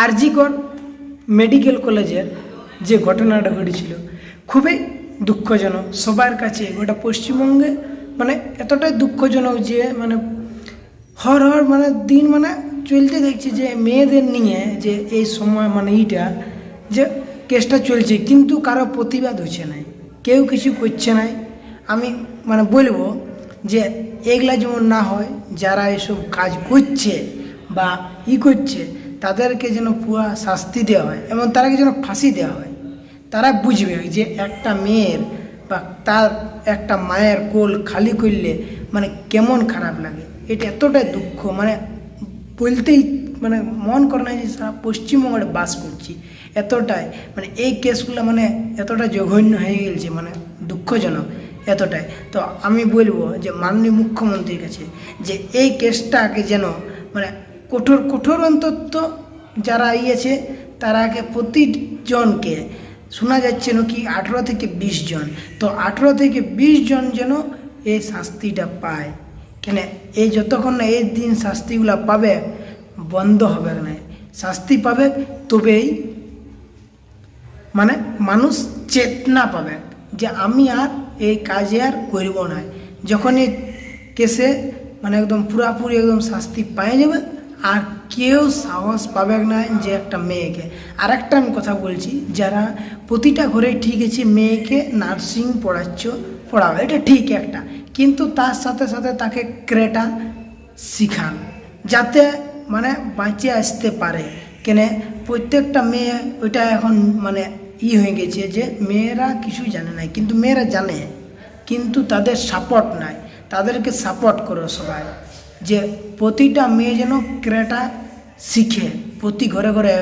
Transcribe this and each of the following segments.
RG Kar medical কলেজের যে ঘটনাটা ঘটেছিল খুবই দুঃখজনক সবার কাছে, গোটা পশ্চিমবঙ্গে মানে এতটাই দুঃখজনক যে মানে হর মানে দিন মানে চলতে দেখছি যে মেয়েদের নিয়ে যে এই সময় মানে এইটা যে কেসটা চলছে, কিন্তু কারো প্রতিবাদ হচ্ছে না, কেউ কিছু করছে না। আমি মানে বলবো যে এগুলা যেমন না হয়, যারা এসব কাজ করছে বা করছে তাদেরকে যেন পুরো শাস্তি দেওয়া হয় এবং তারাকে যেন ফাঁসি দেওয়া হয়। তারা বুঝবে যে একটা মেয়ের বা তার একটা মায়ের কোল খালি করলে মানে কেমন খারাপ লাগে। এটা এতটাই দুঃখ মানে বলতেই মানে মন করে না যে সারা পশ্চিমবঙ্গে বাস করছি, এতটাই মানে এই কেসগুলো মানে এতটা জঘন্য হয়ে গেছে, মানে দুঃখজনক এতটাই। তো আমি বলবো যে মাননীয় মুখ্যমন্ত্রীর কাছে যে এই কেসটাকে যেন মানে কঠোর কঠোর অন্তত যারা ইয়েছে তারাকে প্রতিজনকে শোনা যাচ্ছে নাকি 18 থেকে 20 জন, তো 18 থেকে 20 জন যেন এই শাস্তিটা পায়। কেন এই যতক্ষণ না এই দিন শাস্তিগুলো পাবে বন্ধ হবে না, শাস্তি পাবে তবেই মানে মানুষ চেতনা পাবে যে আমি আর এই কাজে আর করব না। যখন এই কেসে মানে একদম পুরাপুরি একদম শাস্তি পাই যাবে আর কেউ সাহস পাবে না যে একটা মেয়েকে। আর একটা আমি কথা বলছি, যারা প্রতিটা ঘরে ঠিক আছে মেয়েকে নার্সিং পড়াবে, এটা ঠিক একটা, কিন্তু তার সাথে সাথে তাকে ক্রেটা শিখান যাতে মানে বাঁচে আসতে পারে। কেন প্রত্যেকটা মেয়ে ওইটা এখন মানে হয়ে গেছে যে মেয়েরা কিছু জানে না, কিন্তু মেয়েরা জানে, কিন্তু তাদের সাপোর্ট নাই। তাদেরকে সাপোর্ট করো সবাই যে প্রতিটা মেয়ে যেন ক্রেটা শিখে, প্রতি ঘরে ঘরে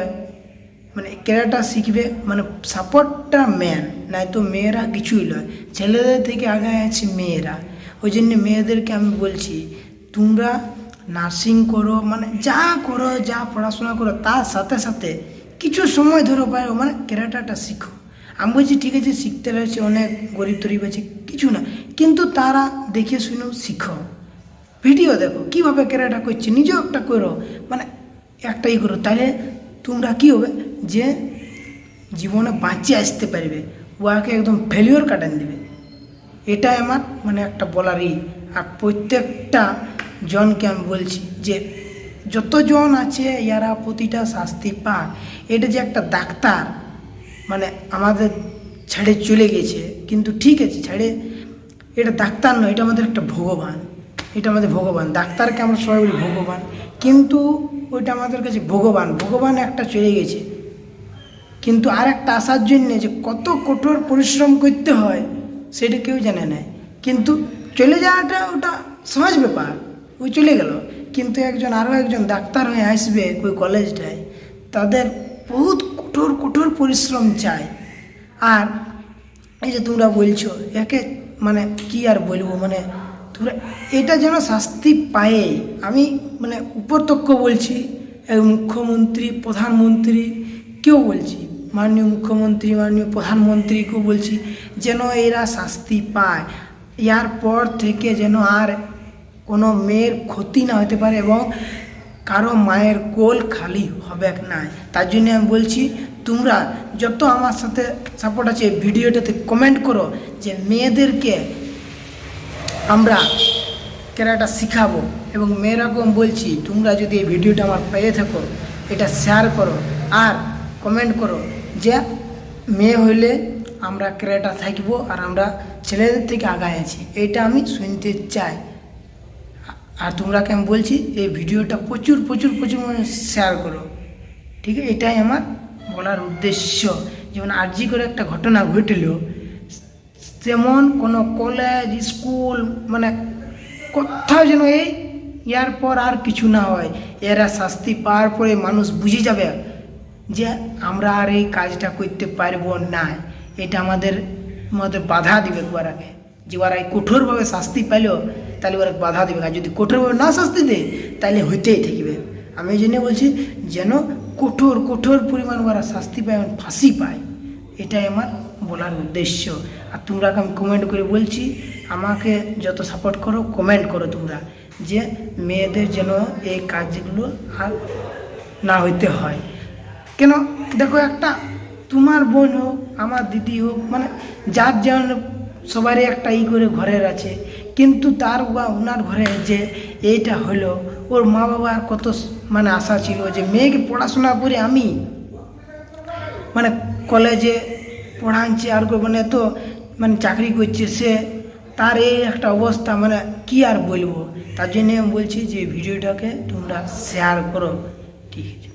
মানে ক্রেটা শিখবে, মানে সাপোর্টটা মেন, নাই তো মেয়েরা কিছুই নয়। ছেলেদের থেকে আগে আছে মেয়েরা। ওই জন্য মেয়েদেরকে আমি বলছি তোমরা নার্সিং করো, মানে যা করো, যা পড়াশোনা করো, তার সাথে সাথে কিছু সময় ধরো পারো মানে ক্যারেটাটা শিখো। আমি বলছি ঠিক আছে শিখতে রয়েছে, অনেক গরিব তরিব আছে, কিছু না, কিন্তু তারা দেখে শুনেও শিখো, ভিডিও দেখো কীভাবে ক্যারেটা করছে, নিজেও একটা করো, মানে একটাই করো, তাহলে তোমরা কী হবে যে জীবনে বাঁচিয়ে আসতে পারবে, ওয়াকে একদম ফেলিওর কাটান দেবে। এটাই আমার মানে একটা বলারই। আর প্রত্যেকটা জনকে আমি বলছি যে যতজন আছে ইয়ারা প্রতিটা শাস্তি পাক। এটা যে একটা ডাক্তার মানে আমাদের ছেড়ে চলে গেছে, কিন্তু ঠিক আছে ছেড়ে, এটা ডাক্তার নয়, এটা আমাদের একটা ভগবান, এটা আমাদের ভগবান। ডাক্তারকে আমরা সবাই বলি ভগবান, কিন্তু ওইটা আমাদের কাছে ভগবান একটা চলে গেছে, কিন্তু আর একটা আসার জন্যে যে কত কঠোর পরিশ্রম করতে হয় সেটা কেউ জানে না। কিন্তু চলে যাওয়াটা ওটা সহজ ব্যাপার, ওই চলে গেল, কিন্তু আরও একজন ডাক্তার হয়ে আসবে ওই কলেজটায়, তাদের বহুত কঠোর কঠোর পরিশ্রম চাই। আর এই যে তোমরা বলছো একে মানে কি আর বলবো, মানে তোমরা এটা যেন শাস্তি পায়। আমি মানে উপরতক্ষ বলছি, মুখ্যমন্ত্রী, প্রধানমন্ত্রী কেউ বলছি, মাননীয় মুখ্যমন্ত্রী, মাননীয় প্রধানমন্ত্রীকেও বলছি যেন এরা শাস্তি পায়। ইয়ার পর থেকে যেন আর কোনো মেয়ের ক্ষতি না হতে পারে এবং কারো মায়ের কোল খালি হবে না। তার জন্য আমি বলছি তোমরা যত আমার সাথে সাপোর্ট আছে ভিডিওটাতে কমেন্ট করো যে মেয়েদেরকে আমরা ক্যারাটা শিখাবো, এবং মেয়েরাকেও বলছি তোমরা যদি এই ভিডিওটা আমার পেয়ে থাকো এটা শেয়ার করো আর কমেন্ট করো যে মেয়ে হইলে আমরা ক্যারাটা থাকবো আর আমরা ছেলেদের থেকে আগায় আছি, এটা আমি শুনতে চাই। আর তোমরাকে আমি বলছি এই ভিডিওটা প্রচুর প্রচুর প্রচুর মানে শেয়ার করো, ঠিক আছে? এটাই আমার বলার উদ্দেশ্য। যেমন আরজি করে একটা ঘটনা ঘটল, তেমন কোনো কলেজ স্কুল মানে কোথাও যেন ইয়ার পর আর কিছু না হয়। এরা শাস্তি পাওয়ার পরে মানুষ বুঝে যাবে যে আমরা আর এই কাজটা করতে পারবো না, এটা আমাদের মধ্যে বাধা দিবে ওরাকে, যে ওরা কঠোরভাবে শাস্তি পাইল তাহলে ওরা বাধা দেবে, আর যদি কঠোরভাবে না শাস্তি দেয় তাহলে হইতেই থাকবে। আমি এই জন্য বলছি যেন কঠোর কঠোর পরিমাণ ওরা শাস্তি পায় এবং ফাঁসি পায়, এটাই আমার বলার উদ্দেশ্য। আর তোমরা আমি কমেন্ট করে বলছি, আমাকে যত সাপোর্ট করো কমেন্ট করো তোমরা যে মেয়েদের যেন এই কাজগুলো আর না হইতে হয়। কেন দেখো, একটা তোমার বোন হোক, আমার দিদি হোক, মানে যার যেমন সবারই একটা করে ঘরের আছে, কিন্তু তার ওনার ঘরে যে এইটা হলো, ওর মা বাবার কত মানে আশা ছিল যে মেয়েকে পড়াশোনা করে আমি মানে কলেজে পড়াচ্ছি আর মানে তো মানে চাকরি করছে সে, তার এই একটা অবস্থা, মানে কি আর বলবো। তার জন্য আমি বলছি যে ভিডিওটাকে তোমরা শেয়ার করো, ঠিক আছে।